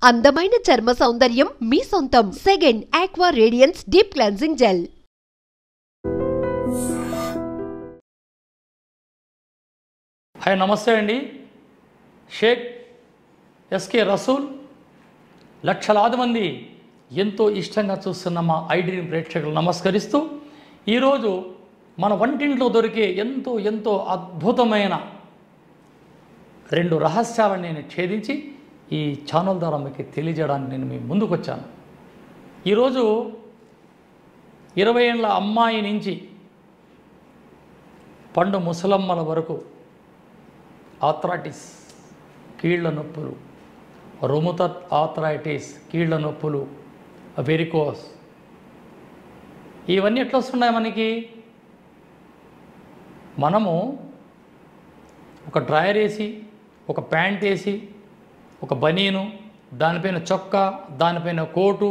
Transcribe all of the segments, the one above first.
అందమైన చర్మ సౌందర్యం మీ సొంతం. Second aqua radiance deep cleansing gel. Hi, నమస్తే అండి. షేక్ ఎస్కే రసూల్ లక్షలాది మంది ఎంతో ఇష్టంగా చూస్తున్న మా ఐడ్రీమ్ ప్రేక్షకులు నమస్కరిస్తూ, ఈరోజు మన వంటింట్లో దొరికే ఎంతో అద్భుతమైన 2 రహస్యాలను నేను ఛేదించి ఈ ఛానల్ ద్వారా మీకు తెలియజేయడానికి నేను మీ ముందుకు వచ్చాను. ఈరోజు 20 ఏళ్ళ అమ్మాయి నుంచి పండు ముసలమ్మల వరకు ఆర్థరైటిస్ కీళ్ల నొప్పులు, రొమటోయిడ్ ఆర్థరైటిస్ కీళ్ల నొప్పులు, వెరికోస్, ఇవన్నీ ఎట్లా వస్తున్నాయి మనకి? మనము ఒక డ్రాయర్ వేసి, ఒక ప్యాంట్ వేసి, ఒక బనీను, దానిపైన చొక్కా, దానిపైన కోటు,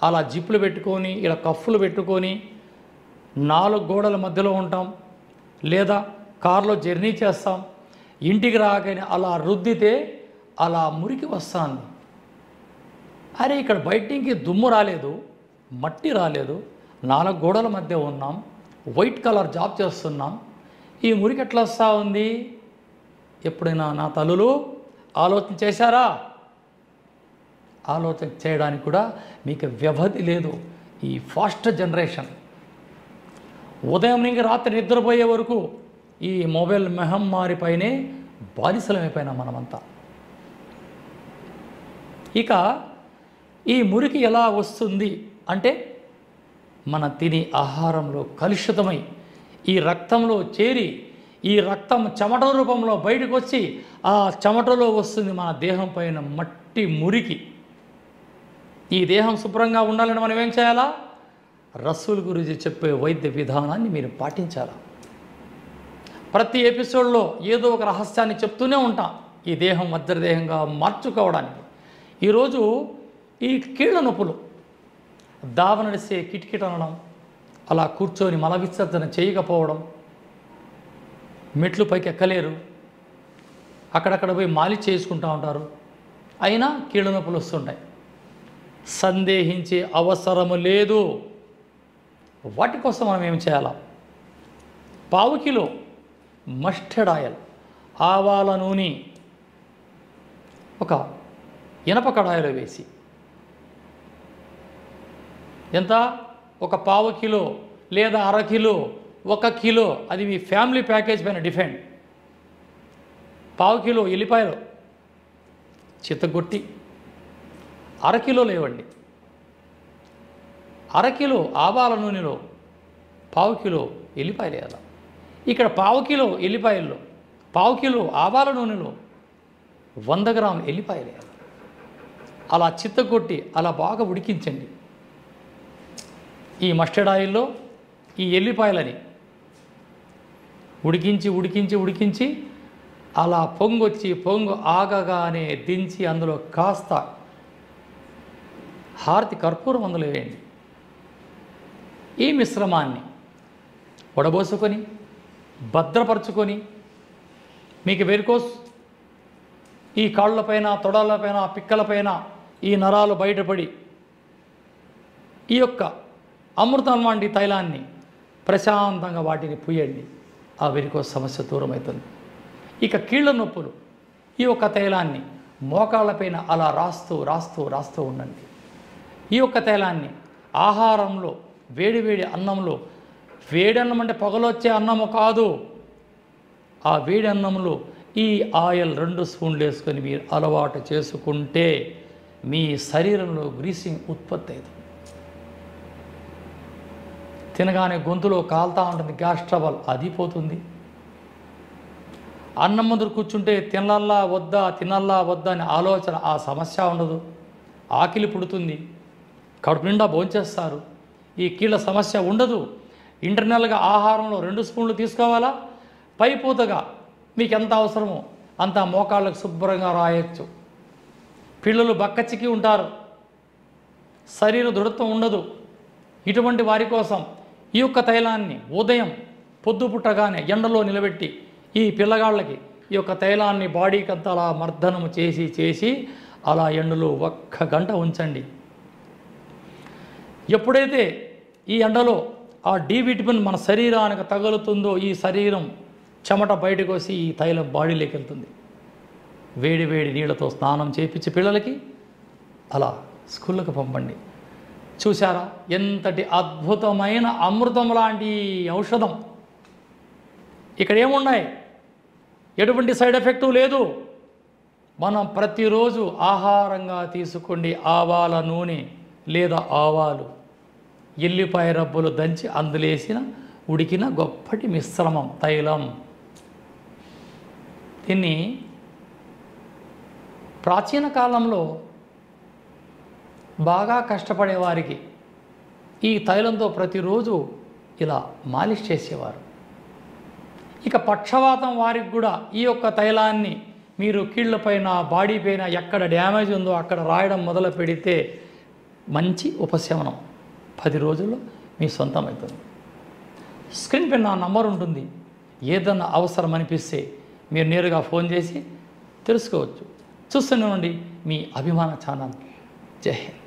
అలా జిప్పులు పెట్టుకొని, ఇలా కఫ్ఫులు పెట్టుకొని 4 గోడల మధ్యలో ఉంటాం, లేదా కారులో జర్నీ చేస్తాం. ఇంటికి రాగానే అలా రుద్దితే అలా మురికి వస్తుంది. అరే, ఇక్కడ బయటికి దుమ్ము రాలేదు, మట్టి రాలేదు, 4 గోడల మధ్య ఉన్నాం, వైట్ కలర్ జాబ్ చేస్తున్నాం, ఈ మురికి ఎట్లా వస్తూ ఉంది? ఎప్పుడైనా నా తల్లులు ఆలోచన చేశారా? ఆలోచన చేయడానికి కూడా మీకు వ్యవధి లేదు. ఈ ఫాస్ట్ జనరేషన్ ఉదయం నుంచి రాత్రి నిద్రపోయే వరకు ఈ మొబైల్ మహమ్మారిపైనే బానిసలమైపోయినాం మనమంతా. ఇక ఈ మురికి ఎలా వస్తుంది అంటే, మన తినే ఆహారంలో కలుషితమై ఈ రక్తంలో చేరి, ఈ రక్తం చెమట రూపంలో బయటకు వచ్చి ఆ చెమటలో వస్తుంది మన దేహం పైన మట్టి మురికి. ఈ దేహం శుభ్రంగా ఉండాలని మనం ఏం చేయాలా? రసూల్ గురించి చెప్పే వైద్య విధానాన్ని మీరు పాటించాలా. ప్రతి ఎపిసోడ్లో ఏదో ఒక రహస్యాన్ని చెప్తూనే ఉంటాం ఈ దేహం వజ్రదేహంగా మార్చుకోవడానికి. ఈరోజు ఈ కీళ్ళ నొప్పులు, దావ నడిసే కిటకిట అనడం, అలా కూర్చొని మల విసర్జన చేయకపోవడం, మెట్లు పైకి ఎక్కలేరు, అక్కడక్కడ పోయి మాలిష్ చేసుకుంటూ ఉంటారు, అయినా కీళ్ళ నొప్పులు వస్తుంటాయి. సందేహించే అవసరము లేదు. వాటి కోసం మనం ఏం చేయాలా? 1/4 కిలో మస్టర్డ్ ఆయిల్, ఆవాల నూనె ఒక ఇనప కడాయిలో వేసి, ఎంత? ఒక 1/4 కిలో లేదా 1/2 కిలో, 1 కిలో, అది మీ ఫ్యామిలీ ప్యాకేజ్ పైన డిపెండ్. 1/4 కిలో ఎల్లిపాయలు చిత్తగొట్టి 1/2 కిలో లేవండి. 1/2 కిలో ఆవాల నూనెలో 1/4 కిలో ఎల్లిపాయలు వేయాలి. ఇక్కడ 1/4 కిలో ఎల్లిపాయల్లో 1/4 కిలో ఆవాల నూనెలో 100 గ్రాములు ఎల్లిపాయలు వేయాలి. అలా చిత్తగొట్టి అలా బాగా ఉడికించండి. ఈ మస్టర్డ్ ఆయిల్లో ఈ ఎల్లిపాయలని ఉడికించి అలా పొంగు ఆగగానే దించి అందులో కాస్త హారతి కర్పూరం అందులో వేయండి. ఈ మిశ్రమాన్ని వడబోసుకొని భద్రపరుచుకొని, మీకు వెరికోస్ ఈ కాళ్ళపైన, తొడలపైన, పిక్కలపైన ఈ నరాలు బయటపడి ఈ యొక్క అమృతం లాంటి తైలాన్ని ప్రశాంతంగా వాటిని పూయండి. ఆ వెరికోస్ సమస్య దూరమవుతుంది. ఇక కీళ్ళ నొప్పులు, ఈ యొక్క తైలాన్ని మోకాళ్ళపైన అలా రాస్తూ ఉండండి. ఈ యొక్క తైలాన్ని ఆహారంలో, వేడి అన్నంలో, వేడి అన్నం అంటే పొగలొచ్చే అన్నము కాదు, ఆ వేడి అన్నంలో ఈ ఆయిల్ 2 స్పూన్లు వేసుకొని మీరు అలవాటు చేసుకుంటే మీ శరీరంలో గ్రీసింగ్ ఉత్పత్తి అవుతుంది. తినగానే గొంతులో కాలుతూ ఉంటుంది, గ్యాస్ ట్రబుల్ అది పోతుంది. అన్నం ముందు కూర్చుంటే తినాలా వద్దా అనే ఆలోచన, ఆ సమస్య ఉండదు. ఆకలి పుడుతుంది, కడుపు నిండా భోంచేస్తారు, ఈ కీళ్ళ సమస్య ఉండదు. ఇంటర్నల్గా ఆహారంలో 2 స్పూన్లు తీసుకోవాలా. పైపూతగా మీకు ఎంత అవసరమో అంత మోకాళ్ళకు శుభ్రంగా రాయొచ్చు. పిల్లలు బక్కచికి ఉంటారు, శరీర దృఢత్వం ఉండదు. ఇటువంటి వారి కోసం ఈ యొక్క తైలాన్ని ఉదయం పొద్దు పుట్టగానే ఎండలో నిలబెట్టి ఈ పిల్లగాళ్ళకి ఈ యొక్క తైలాన్ని బాడీకి అంతా అలా మర్దనము చేసి అలా ఎండలో 1 గంట ఉంచండి. ఎప్పుడైతే ఈ ఎండలో ఆ డి విటమిన్ మన శరీరానికి తగులుతుందో ఈ శరీరం చెమట బయటకు వచ్చి ఈ తైలం బాడీలోకి వెళ్తుంది. వేడి వేడి నీళ్ళతో స్నానం చేయించి పిల్లలకి అలా స్కూళ్ళకు పంపండి. చూసారా ఎంతటి అద్భుతమైన అమృతం లాంటి ఔషధం. ఇక్కడ ఏమున్నాయి, ఎటువంటి సైడ్ ఎఫెక్టు లేదు. మనం ప్రతిరోజు ఆహారంగా తీసుకోండి ఆవాల నూనె లేదా ఆవాలు, ఎల్లిపాయ రబ్బులు దంచి అందులేసిన ఉడికిన గొప్పటి మిశ్రమం తైలం. దీన్ని ప్రాచీన కాలంలో బాగా కష్టపడేవారికి ఈ తైలంతో ప్రతిరోజు ఇలా మాలిష్ చేసేవారు. ఇక పక్షవాతం వారికి కూడా ఈ యొక్క తైలాన్ని మీరు కీళ్ళపైన బాడీ పైన ఎక్కడ డ్యామేజ్ ఉందో అక్కడ రాయడం మొదలు పెడితే మంచి ఉపశమనం 10 రోజుల్లో మీ సొంతం అవుతుంది. స్క్రీన్ పైన నా నంబర్ ఉంటుంది. ఏదన్నా అవసరం అనిపిస్తే మీరు నేరుగా ఫోన్ చేసి తెలుసుకోవచ్చు. చూస్తూనే ఉండండి మీ అభిమాన ఛానల్. జై హింద్.